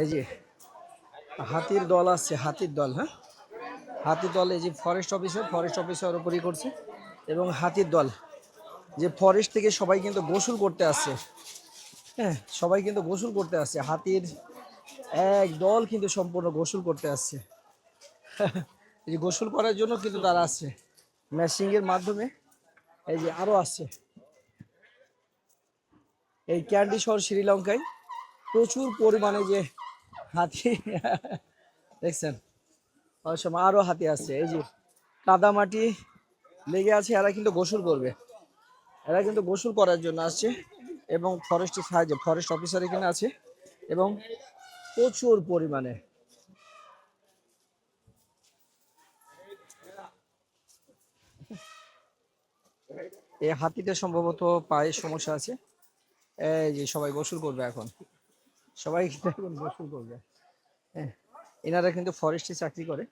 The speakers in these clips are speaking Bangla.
এই যে হাতির দল আসছে, হাতির দল। হ্যাঁ, হাতির দল। এই যে ফরেস্ট অফিসার উপরই করছে এবং হাতির দল যে ফরেস্ট থেকে সবাই কিন্তু গোসল করতে আসছে। হ্যাঁ, সবাই কিন্তু গোসল করতে আসছে। হাতির এক দল কিন্তু সম্পূর্ণ গোসল করতে আসছে। এই যে গোসল করার জন্য কিন্তু তারা আসছে ম্যাচিং এর মাধ্যমে। এই যে আরো আসছে। এই ক্যান্ডি শহর শ্রীলঙ্কায় প্রচুর পরিমাণে যে হাতি দেখছেন, অসময় আরো হাতি আসছে। এই যে কাদা মাটি লেগে আছে, এরা কিন্তু গোসল করবে। এরা কিন্তু গোসল করার জন্য আসছে এবং ফরেস্টের সাহায্যে ফরেস্ট অফিসার এখানে আছে এবং প্রচুর পরিমাণে। এই হাতিটা সম্ভবত পায়ে সমস্যা আছে। এই যে সবাই গোসল করবে এখন, সবাই কিন্তু এখন গোসল করবে। হ্যাঁ, এনারা কিন্তু ফরেস্টে চাকরি করে।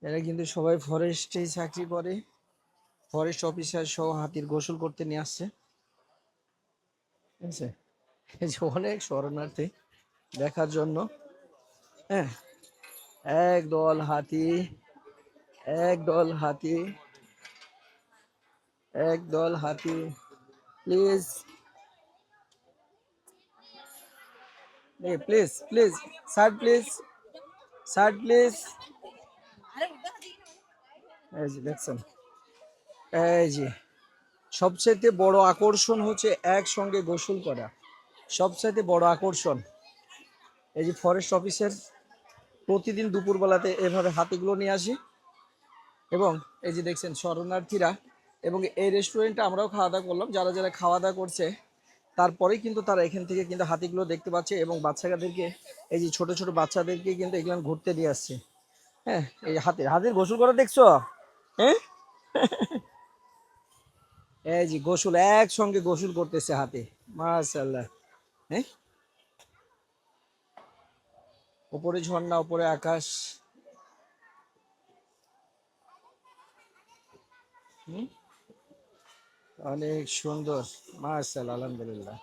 এরা কিন্তু সবাই ফরেস্টে চাকরি করে। ফরেস্ট অফিসার সহ হাতির গোসল করতে নিয়ে আসছে। ঠিক আছে, এই যে অনেক শরণার্থী দেখার জন্য। হ্যাঁ, একদল হাতি, একদল হাতি, একদল হাতি। Please, please please, sir please, sir please. এই যে দেখছেন, এই যে সবচাইতে বড় আকর্ষণ হচ্ছে একসঙ্গে গোসল করা। সবচাইতে বড় আকর্ষণ। এই যে ফরেস্ট অফিসের প্রতিদিন দুপুরবেলাতে এভাবে হাতিগুলো নিয়ে আসি এবং এই যে দেখছেন শরণার্থীরা। এবং এই রেস্টুরেন্টে আমরাও খাওয়া দাওয়া করলাম, যারা যারা খাওয়া দাওয়া করছে তারপরেই কিন্তু তারা এখান থেকে কিন্তু হাতিগুলো দেখতে পাচ্ছে এবং বাচ্চাদেরকে, এই যে ছোট ছোট বাচ্চাদেরকে কিন্তু এগুলো ঘুরতে নিয়ে আসছে। হ্যাঁ, এই হাতির হাতির গোসল করা দেখছো? হ্যাঁ, এই যে গোসল, একসঙ্গে গোসল করতেছে হাতি। মাশাআল্লাহ। হ্যাঁ, উপরে ঝর্ণা, উপরে আকাশ। অনেক সুন্দর। মাশাআল্লাহ, আলহামদুলিল্লাহ।